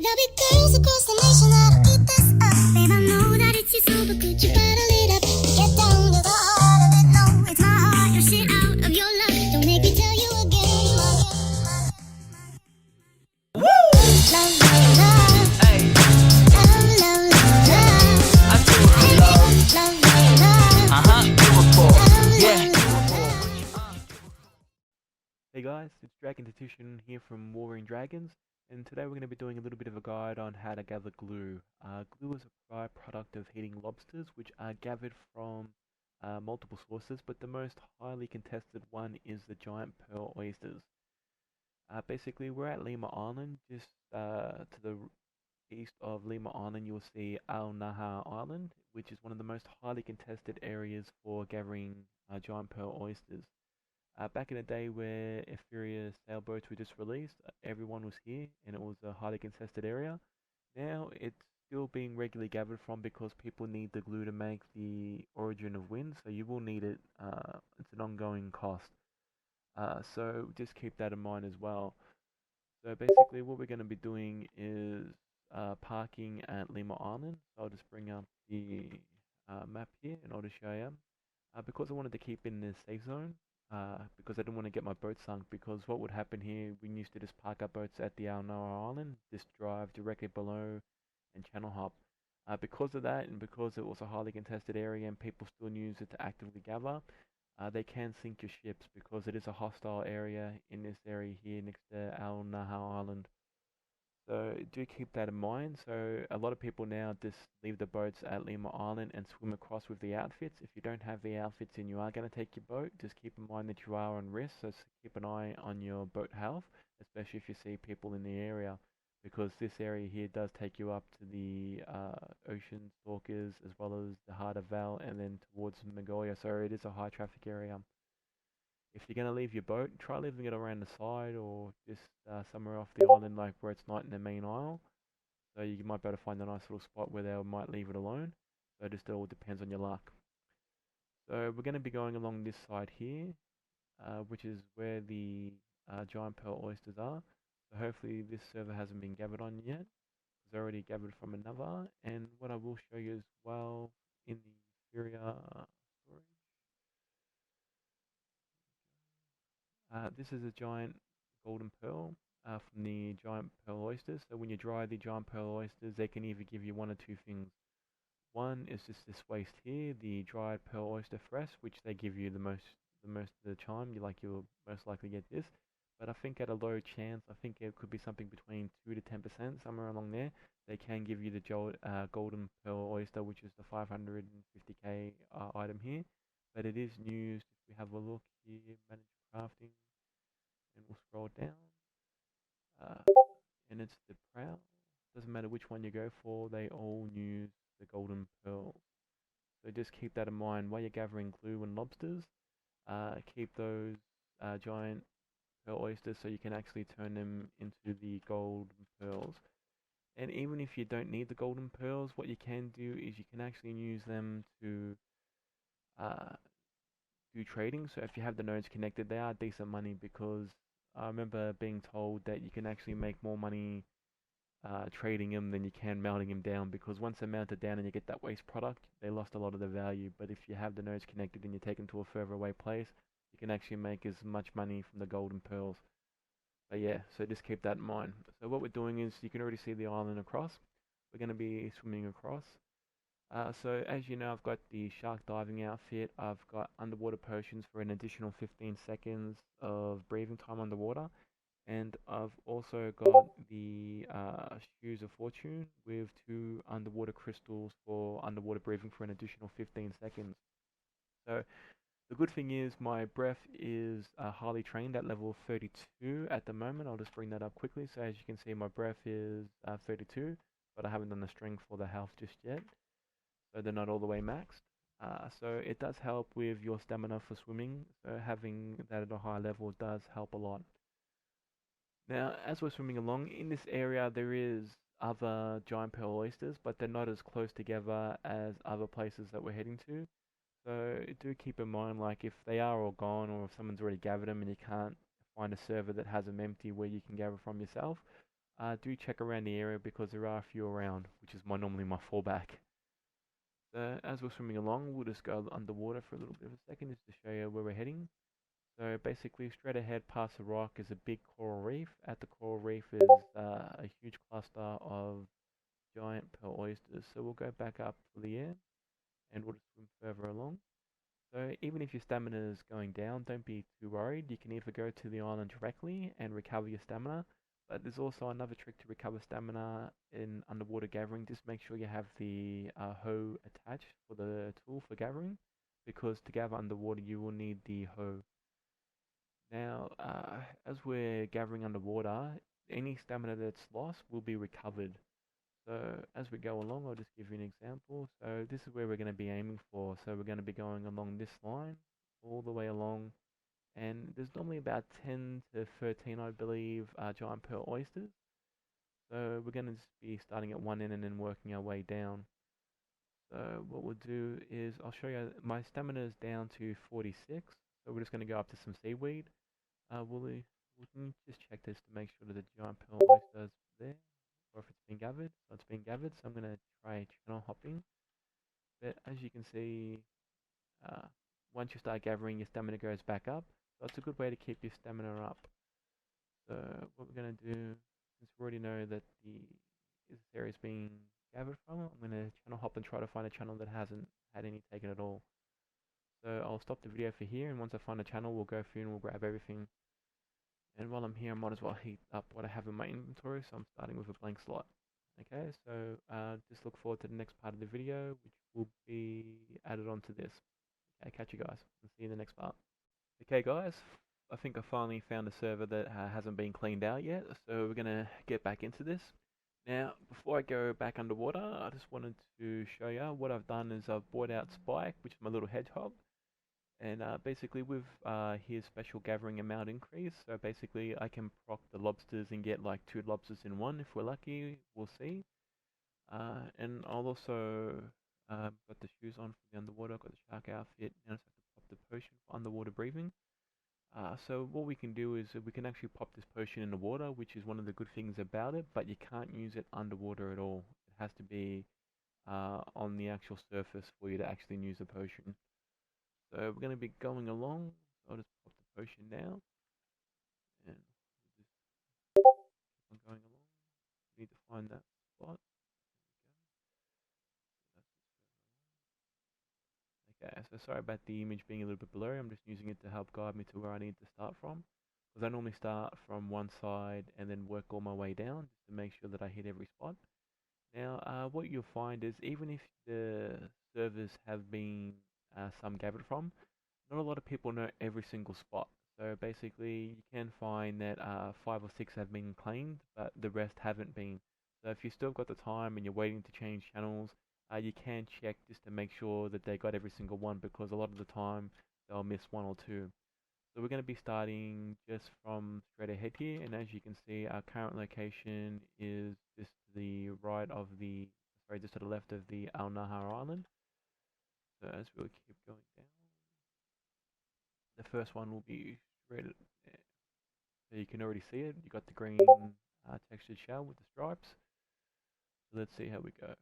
There'll be girls across the nation that'll eat this up. Babe, I know that it's your soul, but could you bottle it up? Get down to the heart of it. No, it's my heart. Your shit out of your luck. Don't make me tell you again. Woo! Love, love, love. Hey. Love, love, love, love. I do it love. Love, love, love. Do it for. Yeah. Hey guys, it's DragonTactician here from WarringDragons, and today we're going to be doing a little bit of a guide on how to gather glue. Glue is a byproduct of heating lobsters, which are gathered from multiple sources, but the most highly contested one is the giant pearl oysters. Basically, we're at Lima Island, just to the east of Lima Island you'll see Al Naha Island, which is one of the most highly contested areas for gathering giant pearl oysters. Back in the day where Euphoria sailboats were just released, everyone was here and it was a highly contested area. Now it's still being regularly gathered from because people need the glue to make the origin of wind, so you will need it. It's an ongoing cost. So just keep that in mind as well. So basically what we're going to be doing is parking at Lima Island. So I'll just bring up the map here in order to show you. Because I wanted to keep in the safe zone, because I didn't want to get my boat sunk, because what would happen here, we used to just park our boats at the Al Noa Island, just drive directly below and channel hop. Because of that, and because it was a highly contested area and people still use it to actively gather, they can sink your ships because it is a hostile area in this area here next to Al Nahal Island. So do keep that in mind. So a lot of people now just leave the boats at Lima Island and swim across with the outfits. If you don't have the outfits and you are going to take your boat, just keep in mind that you are on risk. So keep an eye on your boat health, especially if you see people in the area, because this area here does take you up to the ocean stalkers as well as the heart of Val and then towards Mongolia. So it is a high traffic area. If you're going to leave your boat, try leaving it around the side or just somewhere off the island, like where it's not in the main aisle. So you might be able to find a nice little spot where they might leave it alone. So it just all depends on your luck. So we're going to be going along this side here, which is where the giant pearl oysters are. So hopefully this server hasn't been gathered on yet. It's already gathered from another. And what I will show you as well in the Furia storage. This is a giant golden pearl from the giant pearl oysters. So when you dry the giant pearl oysters, they can either give you one or two things. One is just this waste here, the dried pearl oyster fresh, which they give you the most of the time. You'll most likely get this. But I think at a low chance, I think it could be something between 2 to 10%, somewhere along there. They can give you the golden pearl oyster, which is the 550k item here. But it is used. If we have a look here, manage crafting, and we'll scroll down. Uh, and it's the prow. Doesn't matter which one you go for, they all use the golden pearls. So just keep that in mind while you're gathering glue and lobsters. Keep those giant pearl oysters so you can actually turn them into the golden pearls. And even if you don't need the golden pearls, what you can do is you can actually use them to do trading. So if you have the nodes connected, they are decent money, because I remember being told that you can actually make more money trading them than you can melting them down, because once they're melted down and you get that waste product, they lost a lot of their value. But if you have the nodes connected and you take them to a further away place, you can actually make as much money from the golden pearls. But yeah, so just keep that in mind. So what we're doing is, you can already see the island across. We're going to be swimming across. So as you know, I've got the shark diving outfit. I've got underwater potions for an additional 15 seconds of breathing time underwater. And I've also got the Shoes of Fortune with 2 underwater crystals for underwater breathing for an additional 15 seconds. So the good thing is my breath is highly trained at level 32 at the moment. I'll just bring that up quickly. So as you can see, my breath is 32, but I haven't done the strength for the health just yet. So they're not all the way maxed. So it does help with your stamina for swimming. So having that at a high level does help a lot. Now, as we're swimming along, in this area there is other giant pearl oysters, but they're not as close together as other places that we're heading to. So do keep in mind, like if they are all gone, or if someone's already gathered them and you can't find a server that has them empty where you can gather from yourself, do check around the area because there are a few around, which is normally my fallback. So as we're swimming along, we'll just go underwater for a little bit of a second just to show you where we're heading. So basically, straight ahead past the rock is a big coral reef. At the coral reef is a huge cluster of giant pearl oysters. So we'll go back up for the air and we'll just swim further along. So even if your stamina is going down, don't be too worried. You can either go to the island directly and recover your stamina, but there's also another trick to recover stamina in underwater gathering. Just make sure you have the hoe attached for the tool for gathering, because to gather underwater you will need the hoe. Now, as we're gathering underwater, any stamina that's lost will be recovered. So as we go along, I'll just give you an example. So this is where we're going to be aiming for. So we're going to be going along this line, all the way along. And there's normally about 10 to 13, I believe, giant pearl oysters. So we're going to just be starting at one end and then working our way down. So what we'll do is, I'll show you, my stamina is down to 46. So we're just going to go up to some seaweed. We can just check this to make sure that the giant pearl oyster is there, or if it's been gathered. So it's been gathered, so I'm going to try channel hopping. But as you can see, once you start gathering, your stamina goes back up. So it's a good way to keep your stamina up. So what we're going to do, since we already know that this area is being gathered from, I'm going to channel hop and try to find a channel that hasn't had any taken at all. So I'll stop the video for here, and once I find a channel, we'll go through and we'll grab everything. And while I'm here, I might as well heat up what I have in my inventory, so I'm starting with a blank slot. Okay, so just look forward to the next part of the video, which will be added onto this. Okay, catch you guys, and see you in the next part. Okay guys, I think I finally found a server that hasn't been cleaned out yet, so we're going to get back into this. Now, before I go back underwater, I just wanted to show you what I've done is I've brought out Spike, which is my little hedgehog. And basically with his special gathering amount increase, so basically I can proc the lobsters and get like 2 lobsters in one if we're lucky, we'll see. And I'll also got the shoes on for the underwater, got the shark outfit, and I just have to pop the potion for underwater breathing. So what we can do is we can actually pop this potion in the water, which is one of the good things about it, but you can't use it underwater at all. It has to be on the actual surface for you to actually use the potion. So we're going to be going along. So I'll just pop the potion now, and we'll just keep on going along. We need to find that spot. There we go. So that's just further along. Okay, so sorry about the image being a little bit blurry. I'm just using it to help guide me to where I need to start from, because I normally start from one side and then work all my way down just to make sure that I hit every spot. Now, what you'll find is even if the servers have been some gathered from, not a lot of people know every single spot. So basically, you can find that 5 or 6 have been claimed, but the rest haven't been. So if you still got the time and you're waiting to change channels, you can check just to make sure that they got every single one, because a lot of the time they'll miss 1 or 2. So we're going to be starting just from straight ahead here, and as you can see, our current location is just to the right of the, sorry, just to the left of the Al Nahar Island. So as we'll keep going down, the first one will be straight at there. So you can already see it. You got the green textured shell with the stripes. So let's see how we go.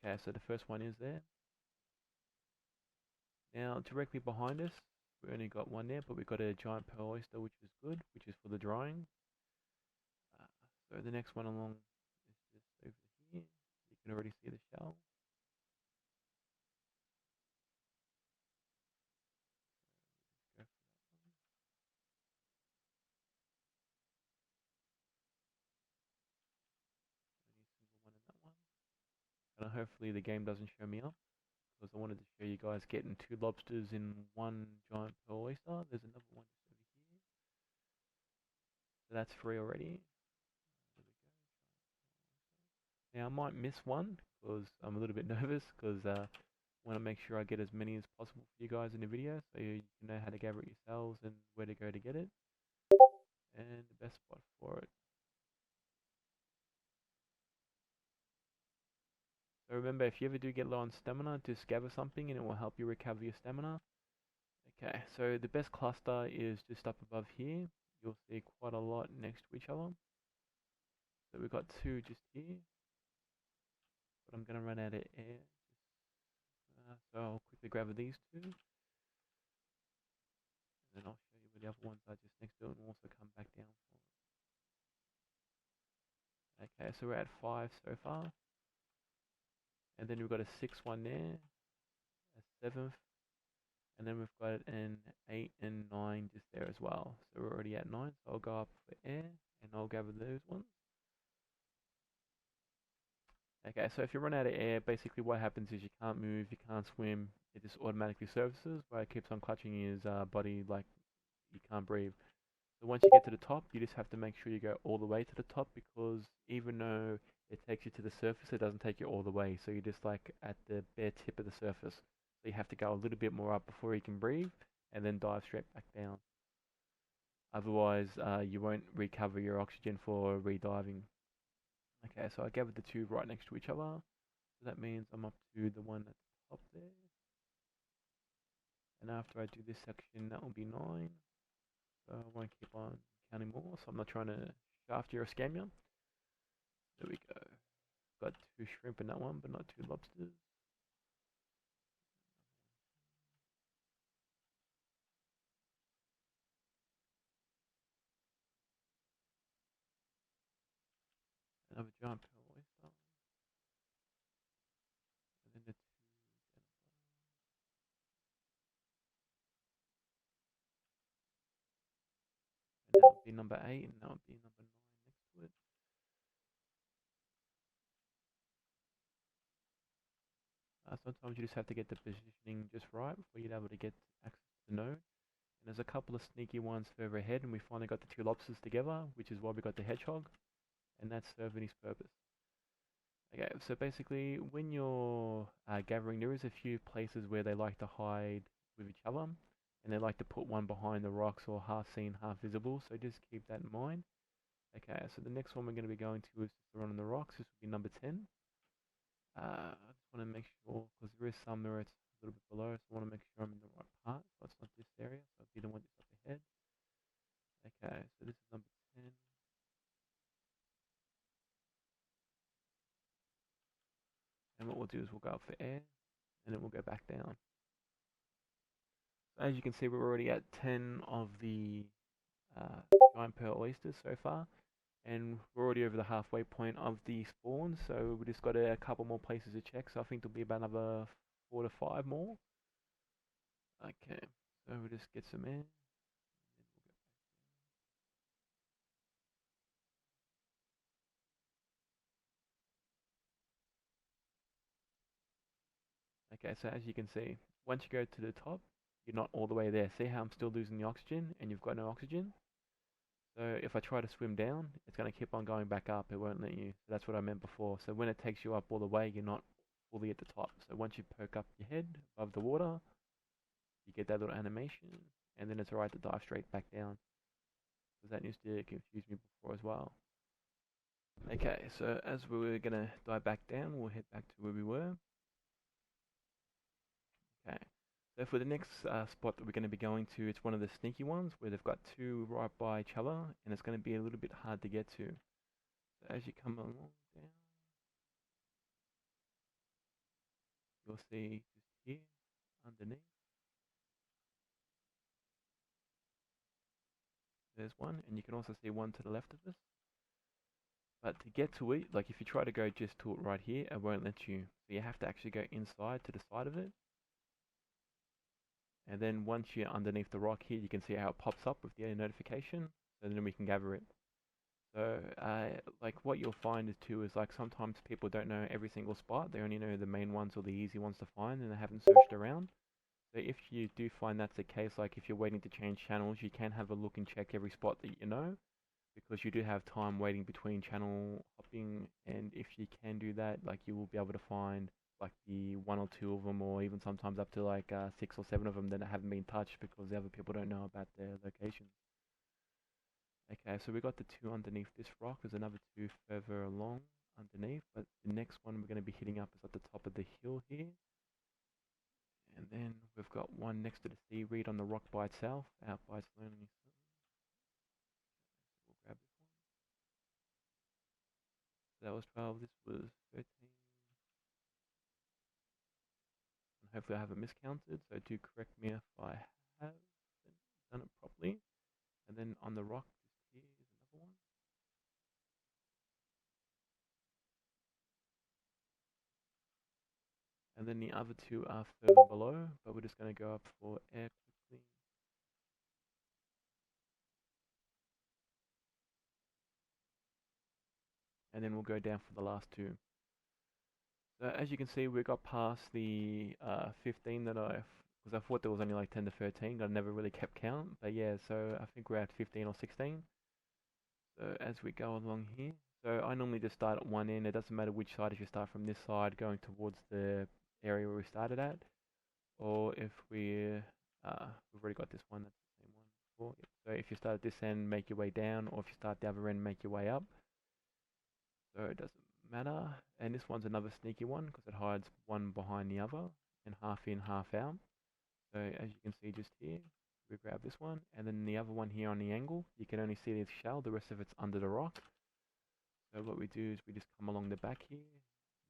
Okay, so the first one is there. Now directly behind us, we only got one there, but we've got a giant pearl oyster, which is good, which is for the drying. So the next one along is just over here. You can already see the shell. Go for that one. Only a single one in that one. And hopefully the game doesn't show me up, because I wanted to show you guys getting 2 lobsters in one giant pearl oyster. There's another one just over here. So that's 3 already. There we go. Now I might miss one because I'm a little bit nervous, because I want to make sure I get as many as possible for you guys in the video, so you can know how to gather it yourselves and where to go to get it, and the best spot for it. So remember, if you ever do get low on stamina, just gather something and it will help you recover your stamina. Okay, so the best cluster is just up above here. you'll see quite a lot next to each other. So we've got two just here, but I'm going to run out of air. So I'll quickly grab these two, and then I'll show you where the other ones are just next to it, and we'll also come back down for it. Okay, so we're at 5 so far, and then we've got a 6 one there, a 7th, and then we've got an 8 and 9 just there as well. So we're already at 9, so I'll go up for air, and I'll gather those ones. Okay, so if you run out of air, basically what happens is you can't move, you can't swim, it just automatically surfaces, where it keeps on clutching his body like you can't breathe. So once you get to the top, you just have to make sure you go all the way to the top, because even though it takes you to the surface, it doesn't take you all the way. So you're just like at the bare tip of the surface. So you have to go a little bit more up before you can breathe, and then dive straight back down. Otherwise, you won't recover your oxygen for rediving. Okay, so I gathered the two right next to each other. So that means I'm up to the one at the top there. And after I do this section, that will be 9. So I won't keep on counting more. So I'm not trying to shaft you or scam you. There we go. Got 2 shrimp in that one, but not 2 lobsters. Another giant pearl oyster. And then the 2 and that would be number 8, and that would be number 9 next to it. Sometimes you just have to get the positioning just right before you're able to get access to the node. And there's a couple of sneaky ones further ahead, and we finally got the 2 lobsters together, which is why we got the hedgehog, and that's serving his purpose. Okay, so basically, when you're gathering, there is a few places where they like to hide with each other, and they like to put one behind the rocks or half seen, half visible, so just keep that in mind. Okay, so the next one we're going to be going to is just the one on the rocks. This will be number 10. I just want to make sure, because there is some where it's a little bit below, so I want to make sure I'm in the right part, so it's not this area, so I'll be the one just up ahead. Okay, so this is number 10. And what we'll do is we'll go up for air, and then we'll go back down. So as you can see, we're already at 10 of the giant pearl oysters so far, and we're already over the halfway point of the spawn, so we just got a couple more places to check, so I think there'll be about another 4 to 5 more. Okay, so we'll just get some air. Okay, so as you can see, once you go to the top, you're not all the way there. See how I'm still losing the oxygen, and you've got no oxygen? So if I try to swim down, it's going to keep on going back up. It won't let you. So that's what I meant before. So when it takes you up all the way, you're not fully at the top. So once you poke up your head above the water, you get that little animation, and then it's alright to dive straight back down. Because that used to confuse me before as well. Okay, so as we were going to dive back down, we'll head back to where we were. Okay, so for the next spot that we're going to be going to, it's one of the sneaky ones where they've got 2 right by each other, and it's going to be a little bit hard to get to. So as you come along down, you'll see just here underneath, there's one, and you can also see one to the left of us. But to get to it, like if you try to go just to it right here, it won't let you. So you have to actually go inside to the side of it. And then once you're underneath the rock here, you can see how it pops up with the notification. So then we can gather it. So like what you'll find is too is like sometimes people don't know every single spot. They only know the main ones or the easy ones to find, and they haven't searched around. So if you do find that's the case, like if you're waiting to change channels, you can have a look and check every spot that you know, because you do have time waiting between channel hopping, and if you can do that, like you will be able to find like the 1 or 2 of them, or even sometimes up to like 6 or 7 of them that haven't been touched because the other people don't know about their locations. Okay, so we got the 2 underneath this rock. There's another 2 further along underneath, but the next one we're going to be hitting up is at the top of the hill here. And then we've got one next to the seaweed on the rock by itself, out by its lonely sun. So that was 12, this was 13. And hopefully I haven't miscounted, so do correct me if I have done it properly. And then on the rock, just here is another one. And then the other two are further below, but we're just going to go up for air quickly. And then we'll go down for the last two. So as you can see, we got past the 15 that because I thought there was only like 10 to 13, I never really kept count. But yeah, so I think we're at 15 or 16. So as we go along here, so I normally just start at one end. It doesn't matter which side, if you start from this side going towards the area where we started at, or if we've already got this one, that's the same one before. Yep. So if you start at this end, make your way down, or if you start the other end, make your way up. So it doesn't matter. And this one's another sneaky one because it hides one behind the other and half in, half out. So as you can see just here, we grab this one, and then the other one here on the angle, you can only see the shell, the rest of it's under the rock. So what we do is we just come along the back here,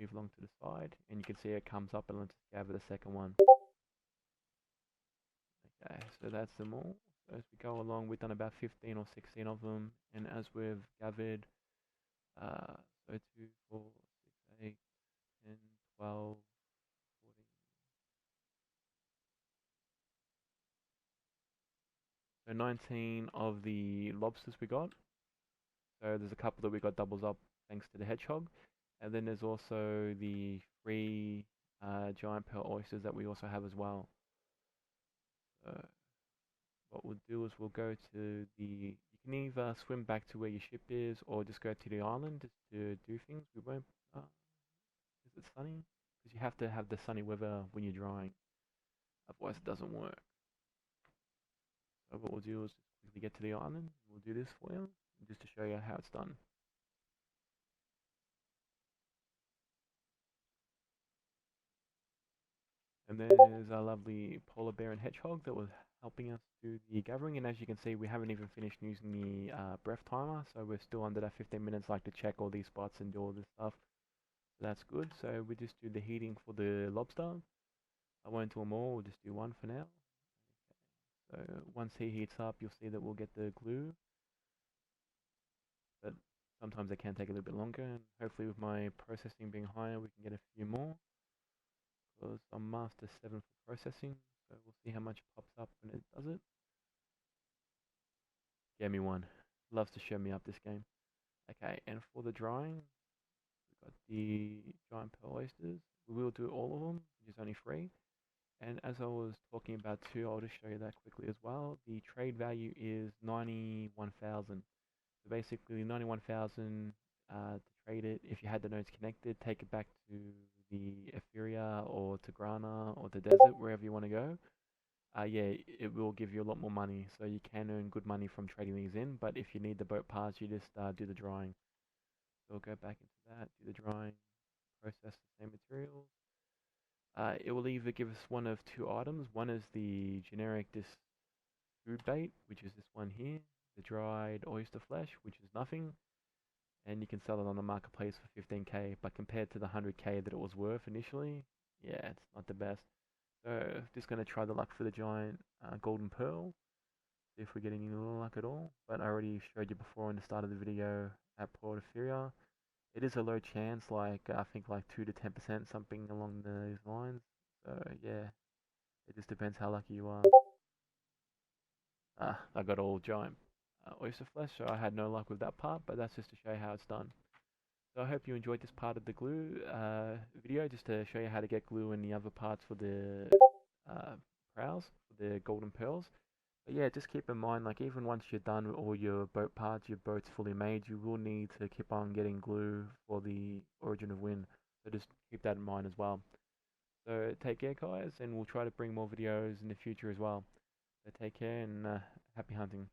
move along to the side, and you can see it comes up, and let's just gather the second one. Okay, so that's them all. So as we go along, we've done about 15 or 16 of them, and as we've gathered, so 2, 4, 6, 8, 10, 12, 14. So 19 of the lobsters we got. So there's a couple that we got doubles up thanks to the hedgehog. And then there's also the 3 giant pearl oysters that we also have as well. So what we'll do is we'll go to you can either swim back to where your ship is or just go to the island just to do things. We won't, is it sunny? Because you have to have the sunny weather when you're drying. Otherwise it doesn't work. So what we'll do is just quickly get to the island. We'll do this for you just to show you how it's done. And there's our lovely polar bear and hedgehog that was helping us do the gathering. And as you can see, we haven't even finished using the breath timer, so we're still under that 15 minutes, like to check all these spots and do all this stuff. So that's good. So we just do the heating for the lobster. I won't do them all, we'll just do one for now. Okay. So once he heats up, you'll see that we'll get the glue. But sometimes it can take a little bit longer, and hopefully with my processing being higher, we can get a few more. Because I'm master 7 for processing, so we'll see how much pops up when it does it. Gave me one. Loves to show me up this game. Okay, and for the drying, we've got the giant pearl oysters. We will do all of them, which is only 3. And as I was talking about too, I'll just show you that quickly as well. The trade value is 91,000. So basically 91,000 to trade it. If you had the nodes connected, take it back to the Etheria or to Grana or the desert, wherever you want to go. Yeah, it will give you a lot more money. So you can earn good money from trading these in. But if you need the boat parts, you just do the drying. So we'll go back into that, do the drying, process the same materials. It will either give us one of 2 items. One is the generic food bait, which is this one here, the dried oyster flesh, which is nothing, and you can sell it on the marketplace for 15k. But compared to the 100k that it was worth initially, yeah, it's not the best. So just gonna try the luck for the giant golden pearl, see if we get any luck at all. But I already showed you before in the start of the video at Port Etheria. It is a low chance, like I think like 2 to 10%, something along those lines. So yeah, it just depends how lucky you are. I got all giant oyster flesh, so I had no luck with that part, but that's just to show you how it's done. So I hope you enjoyed this part of the glue video, just to show you how to get glue in the other parts for the prows, for the golden pearls. But yeah, just keep in mind, like even once you're done with all your boat parts, your boat's fully made, you will need to keep on getting glue for the Origin of Wind. So just keep that in mind as well. So take care guys, and we'll try to bring more videos in the future as well. So take care and happy hunting.